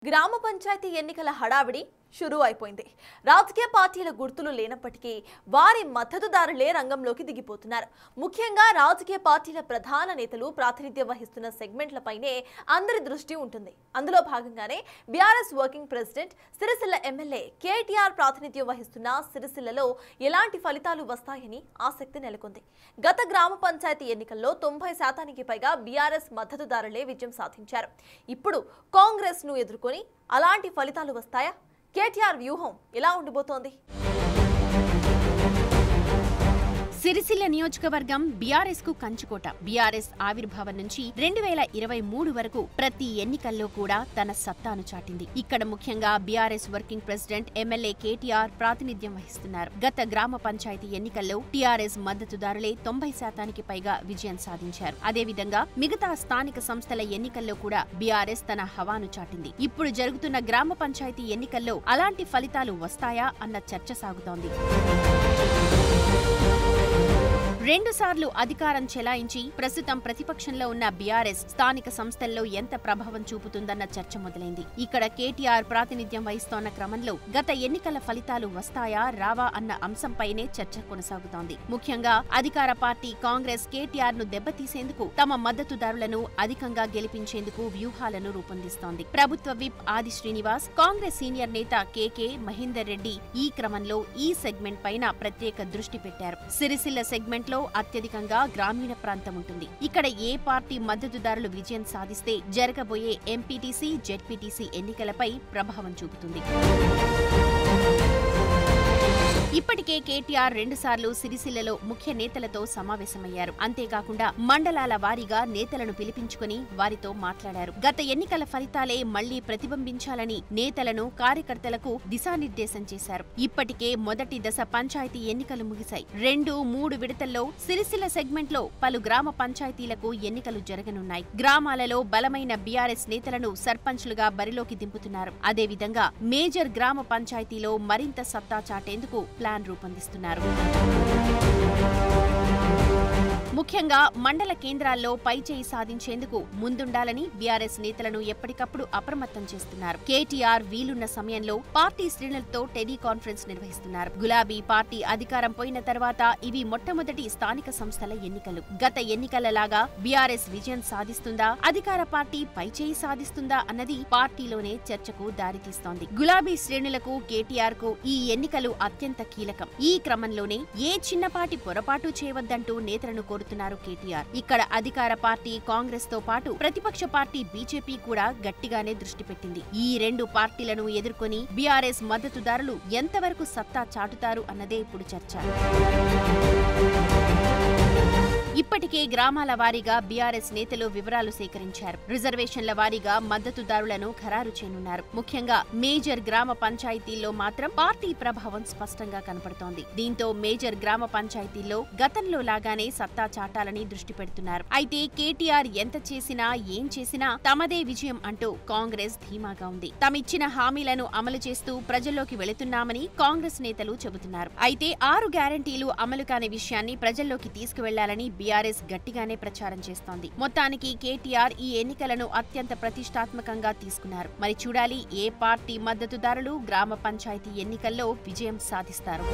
గ్రామ పంచాయతీ ఎన్నికల హడావిడి షురూ అయిపోయింది. రాజకీయ పార్టీల గుర్తులు లేనప్పటికీ వారి మద్దతుదారులే రంగంలోకి దిగిపోతున్నారు. ముఖ్యంగా రాజకీయ పార్టీల ప్రధాన నేతలు ప్రాతినిధ్యం వహిస్తున్న సెగ్మెంట్లపైనే అందరి దృష్టి ఉంటుంది. అందులో భాగంగానే BRS working president Sircilla MLA KTR ప్రాతినిధ్యం వహిస్తున్న సిరిసిల్లలో ఎలాంటి ఫలితాలు వస్తాయని ఆసక్తి నెలకొంది. గత గ్రామ పంచాయతీ ఎన్నికల్లో 90% పైగా బీఆర్ఎస్ మద్దతుదారులే విజయం సాధించారు. ఇప్పుడు కాంగ్రెస్ ను ఎదుర్కొని అలాంటి ఫలితాలు వస్తాయా? కేటీఆర్ వ్యూహం ఎలా ఉండబోతోంది? సిరిసిల్ల నియోజకవర్గం బీఆర్ఎస్ కు కంచుకోట. బీఆర్ఎస్ ఆవిర్భావం నుంచి 2023 వరకు ప్రతి ఎన్నికల్లో కూడా తన సత్తాను చాటింది. ఇక్కడ ముఖ్యంగా BRS working president MLA KTR ప్రాతినిధ్యం వహిస్తున్నారు. గత గ్రామ పంచాయతీ ఎన్నికల్లో టీఆర్ఎస్ మద్దతుదారులే 90% పైగా విజయం సాధించారు. అదేవిధంగా మిగతా స్థానిక సంస్థల ఎన్నికల్లో కూడా బీఆర్ఎస్ తన హవాను చాటింది. ఇప్పుడు జరుగుతున్న గ్రామ పంచాయతీ ఎన్నికల్లో అలాంటి ఫలితాలు వస్తాయా అన్న చర్చ సాగుతోంది. 2 సార్లు అధికారం చెలాయించి ప్రస్తుతం ప్రతిపక్షంలో ఉన్న బీఆర్ఎస్ స్థానిక సంస్థల్లో ఎంత ప్రభావం చూపుతుందన్న చర్చ మొదలైంది. ఇక్కడ కేటీఆర్ ప్రాతినిధ్యం వహిస్తోన్న క్రమంలో గత ఎన్నికల ఫలితాలు వస్తాయా రావా అన్న అంశంపైనే చర్చ కొనసాగుతోంది. ముఖ్యంగా అధికార పార్టీ కాంగ్రెస్ కేటీఆర్ ను దెబ్బతీసేందుకు తమ మద్దతుదారులను అధికంగా గెలిపించేందుకు వ్యూహాలను రూపొందిస్తోంది. ప్రభుత్వ విప్ ఆది శ్రీనివాస్, కాంగ్రెస్ సీనియర్ నేత కేకే మహేందర్ రెడ్డి ఈ క్రమంలో ఈ సెగ్మెంట్ పైన ప్రత్యేక దృష్టి పెట్టారు. సిరిసిల్ల సెగ్మెంట్ అత్యధికంగా గ్రామీణ ప్రాంతం ఉంటుంది. ఇక్కడ ఏ పార్టీ మద్దతుదారులు విజయం సాధిస్తే జరగబోయే ఎంపీటీసీ, జెడ్పీటీసీ ఎన్నికలపై ప్రభావం చూపుతుంది. ఇప్పటికే కేటీఆర్ 2 సార్లు సిరిసిల్లలో ముఖ్య నేతలతో సమావేశమయ్యారు. అంతేకాకుండా మండలాల వారీగా నేతలను పిలిపించుకుని వారితో మాట్లాడారు. గత ఎన్నికల ఫలితాలే మళ్లీ ప్రతిబింబించాలని నేతలను, కార్యకర్తలకు దిశానిర్దేశం చేశారు. ఇప్పటికే మొదటి దశ పంచాయతీ ఎన్నికలు ముగిశాయి. 2, 3 విడతల్లో సిరిసిల్ల సెగ్మెంట్ లో పలు గ్రామ పంచాయతీలకు ఎన్నికలు జరగనున్నాయి. గ్రామాలలో బలమైన బీఆర్ఎస్ నేతలను సర్పంచ్లుగా బరిలోకి దింపుతున్నారు. అదేవిధంగా మేజర్ గ్రామ పంచాయతీలో మరింత సత్తా చాటేందుకు ప్లాన్ రూపొందిస్తున్నారు. ముఖ్యంగా మండల కేంద్రాల్లో పైచేయి సాధించేందుకు ముందుండాలని బీఆర్ఎస్ నేతలను ఎప్పటికప్పుడు అప్రమత్తం చేస్తున్నారు. కేటీఆర్ వీలున్న సమయంలో పార్టీ శ్రేణులతో టెలికాన్ఫరెన్స్ నిర్వహిస్తున్నారు. గులాబీ పార్టీ అధికారం పోయిన తర్వాత ఇవి మొట్టమొదటి స్థానిక సంస్థల ఎన్నికలు. గత ఎన్నికలలాగా బీఆర్ఎస్ విజయం సాధిస్తుందా, అధికార పార్టీ పైచేయి సాధిస్తుందా అన్నది పార్టీలోనే చర్చకు దారితీస్తోంది. గులాబీ శ్రేణులకు, కేటీఆర్ కు ఈ ఎన్నికలు అత్యంత కీలకం. ఈ క్రమంలోనే ఏ చిన్నపాటి పొరపాటు చేయవద్దంటూ నేతలను కోరుతున్నారు కేటీఆర్. ఇక్కడ అధికార పార్టీ కాంగ్రెస్ తో పాటు ప్రతిపక్ష పార్టీ బీజేపీ కూడా గట్టిగానే దృష్టి పెట్టింది. ఈ 2 పార్టీలను ఎదుర్కొని బీఆర్ఎస్ మద్దతుదారులు ఎంతవరకు సత్తా చాటుతారు అన్నదే ఇప్పుడు చర్చ. ఇప్పటికే గ్రామాల వారీగా బీఆర్ఎస్ నేతలు వివరాలు సేకరించారు. రిజర్వేషన్ల వారీగా మద్దతుదారులను ఖరారు చేయనున్నారు. ముఖ్యంగా మేజర్ గ్రామ పంచాయతీల్లో మాత్రం పార్టీ ప్రభావం స్పష్టంగా కనపడుతోంది. దీంతో మేజర్ గ్రామ పంచాయతీల్లో గతంలో లాగానే సత్తా చాటాలని దృష్టి పెడుతున్నారు. అయితే కేటీఆర్ ఎంత చేసినా, ఏం చేసినా తమదే విజయం అంటూ కాంగ్రెస్ ధీమాగా ఉంది. తమిచ్చిన హామీలను అమలు చేస్తూ ప్రజల్లోకి వెళుతున్నామని కాంగ్రెస్ నేతలు చెబుతున్నారు. అయితే 6 గ్యారంటీలు అమలు కాని విషయాన్ని ప్రజల్లోకి తీసుకువెళ్లాలని బీఆర్ఎస్ గట్టిగానే ప్రచారం చేస్తోంది. మొత్తానికి కేటీఆర్ ఈ ఎన్నికలను అత్యంత ప్రతిష్టాత్మకంగా తీసుకున్నారు. మరి చూడాలి ఏ పార్టీ మద్దతుదారులు గ్రామ పంచాయతీ ఎన్నికల్లో విజయం సాధిస్తారు.